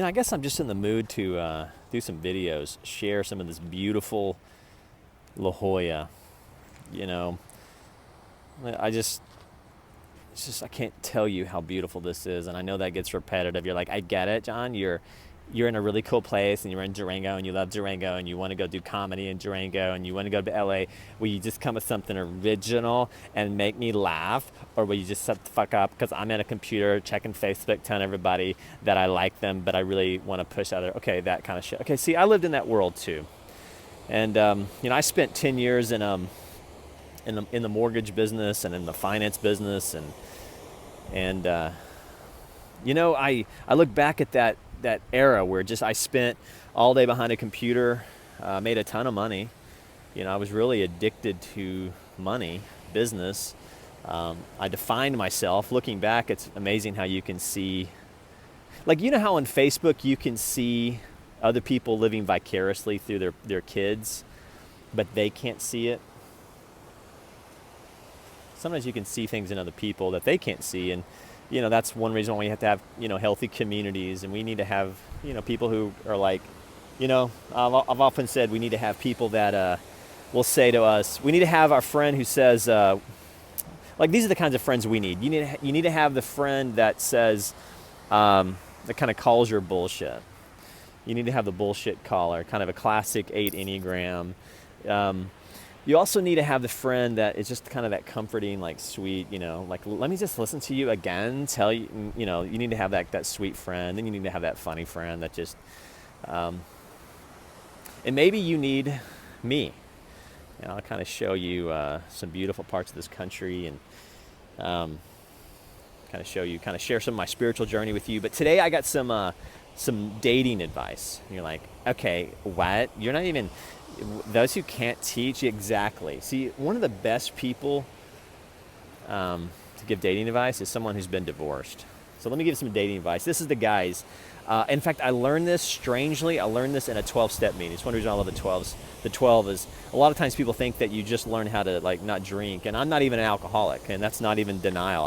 I guess I'm just in the mood to do some videos, share some of this beautiful La Jolla. You know, I just, I can't tell you how beautiful this is, and I know that gets repetitive. You're like, I get it, John. You're in a really cool place, and you're in Durango, and you love Durango, and you want to go do comedy in Durango, and you want to go to LA. Will you just come with something original and make me laugh, or will you just shut the fuck up because I'm at a computer checking Facebook, telling everybody that I like them, but I really want to push other, okay, that kind of shit. Okay, see, I lived in that world too, and I spent 10 years in the mortgage business and in the finance business, and I look back at that era where just I spent all day behind a computer, made a ton of money. I was really addicted to money, business. I defined myself. Looking back, it's amazing how you can see, like, how on Facebook you can see other people living vicariously through their kids, but they can't see it. Sometimes you can see things in other people that they can't see, and that's one reason why we have to have healthy communities, and we need to have people who are like, I've often said we need to have people that will say to us, we need to have our friend who says, like, these are the kinds of friends we need. You need to have the friend that says, that kind of calls your bullshit. You need to have the bullshit caller, kind of a classic 8 Enneagram. You also need to have the friend that is just kind of that comforting, like, sweet, like, let me just listen to you again, tell you, you need to have that sweet friend. Then you need to have that funny friend that just, and maybe you need me. I'll kind of show you some beautiful parts of this country, and kind of share some of my spiritual journey with you. But today I got some dating advice. And you're like, okay, what? You're not even... Those who can't teach, exactly. See, one of the best people to give dating advice is someone who's been divorced. So let me give some dating advice. This is the guys. In fact, I learned this in a 12-step meeting. It's one reason I love the 12s. The 12 is, a lot of times people think that you just learn how to, like, not drink. And I'm not even an alcoholic, and that's not even denial.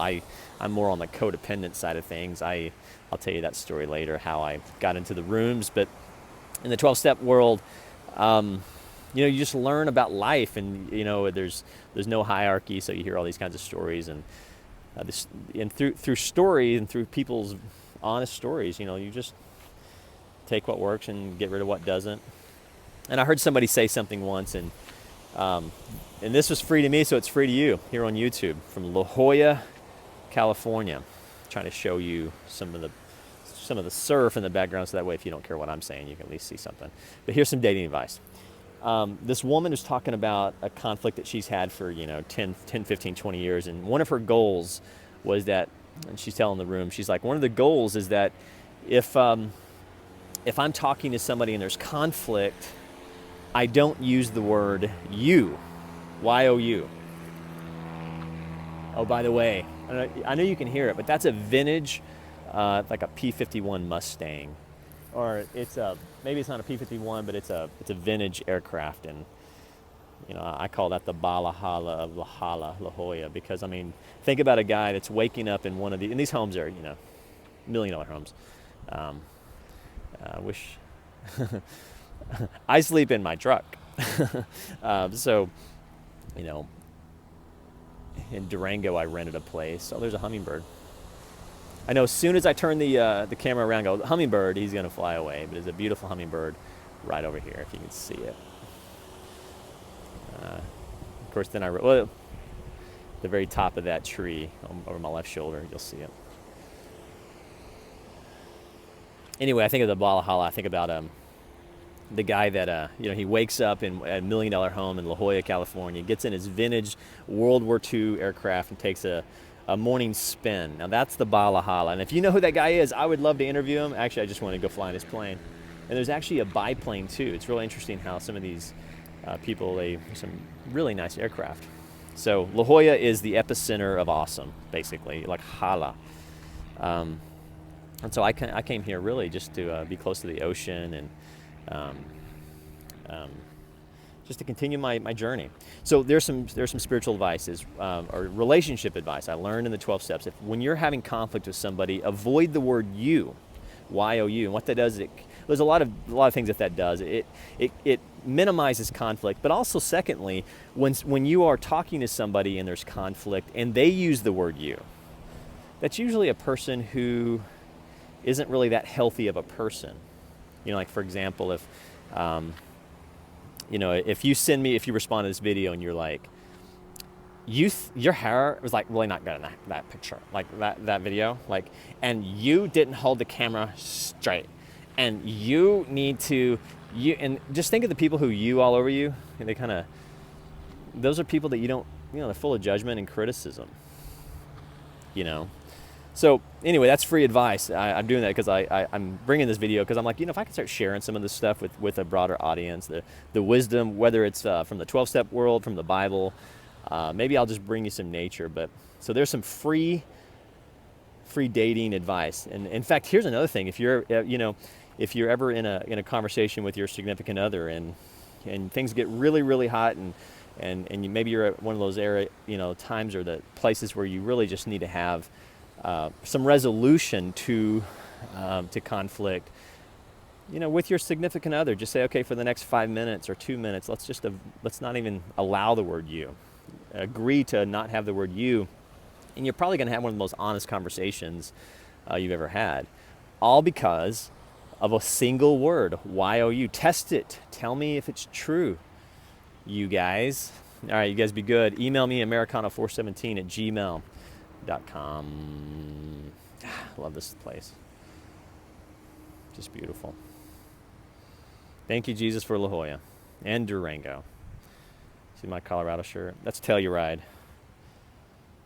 I'm more on the codependent side of things. I'll tell you that story later, how I got into the rooms. But in the 12-step world, you just learn about life, and there's no hierarchy, so you hear all these kinds of stories, and through story and through people's honest stories, you just take what works and get rid of what doesn't. And I heard somebody say something once, and this was free to me, so it's free to you here on YouTube, from La Jolla, California. I'm trying to show you some of the surf in the background, so that way if you don't care what I'm saying, you can at least see something. But here's some dating advice. This woman is talking about a conflict that she's had for 10, 15, 20 years, and one of her goals was that, and she's telling the room, she's like, one of the goals is that if I'm talking to somebody and there's conflict, I don't use the word you, Y-O-U. Oh, by the way, I know you can hear it, but that's a vintage, like a P-51 Mustang. Or maybe it's not a P-51, but it's a vintage aircraft, and I call that the Valhalla of La Jolla, because think about a guy that's waking up in one of and these homes are $1 million homes. I wish I sleep in my truck. So in Durango I rented a place. Oh, there's a hummingbird. I know as soon as I turn the camera around and go, hummingbird, he's going to fly away. But there's a beautiful hummingbird right over here, if you can see it. Of course, then the very top of that tree over my left shoulder, you'll see it. Anyway, I think of the Valhalla. I think about the guy that, he wakes up in a $1 million home in La Jolla, California, gets in his vintage World War II aircraft and takes a morning spin. Now that's the Valhalla, and if you know who that guy is, I would love to interview him. Actually, I just want to go fly in his plane. And there's actually a biplane too. It's really interesting how some of these people, some really nice aircraft. So La Jolla is the epicenter of awesome, basically, like Hala. And so I came here really just to be close to the ocean and just to continue my journey. So there's some spiritual advices or relationship advice I learned in the 12 steps. When you're having conflict with somebody, avoid the word you. Y-O-U. And what that does, there's a lot of things that does. It minimizes conflict, but also secondly, when you are talking to somebody and there's conflict and they use the word you, that's usually a person who isn't really that healthy of a person. Like for example, if if you respond to this video and you're like, your hair was like really not good in that picture, like that video, like, and you didn't hold the camera straight, and you need to, and just think of the people who you all over you, and those are people that you don't, they're full of judgment and criticism, So anyway, that's free advice. I'm doing that because I'm bringing this video because I'm like, if I can start sharing some of this stuff with a broader audience, the wisdom, whether it's from the 12-step world, from the Bible, maybe I'll just bring you some nature. But so there's some free dating advice. And in fact, here's another thing: if you're ever in a conversation with your significant other and things get really, really hot and maybe you're at one of those times or the places where you really just need to have some resolution to conflict, with your significant other, just say, okay, for the next 5 minutes or 2 minutes, let's not even allow the word you. Agree to not have the word you, and you're probably going to have one of the most honest conversations you've ever had, all because of a single word, Y-O-U. Test it. Tell me if it's true, you guys. All right, you guys be good. Email me, americano417@gmail.com. Love this place. Just beautiful. Thank you, Jesus, for La Jolla and Durango. See my Colorado shirt? That's Telluride.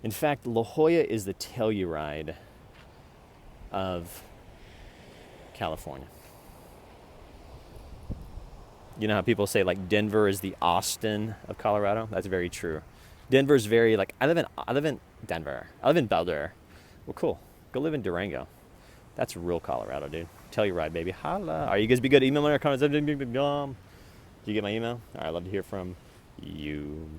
In fact, La Jolla is the Telluride of California. You know how people say like Denver is the Austin of Colorado? That's very true. Denver's very like, I live in Denver. I live in Boulder. Well, cool. Go live in Durango. That's real Colorado, dude. Telluride, baby. Holla. All right, you guys be good. Email me in the comments. Did you get my email? All right, I'd love to hear from you.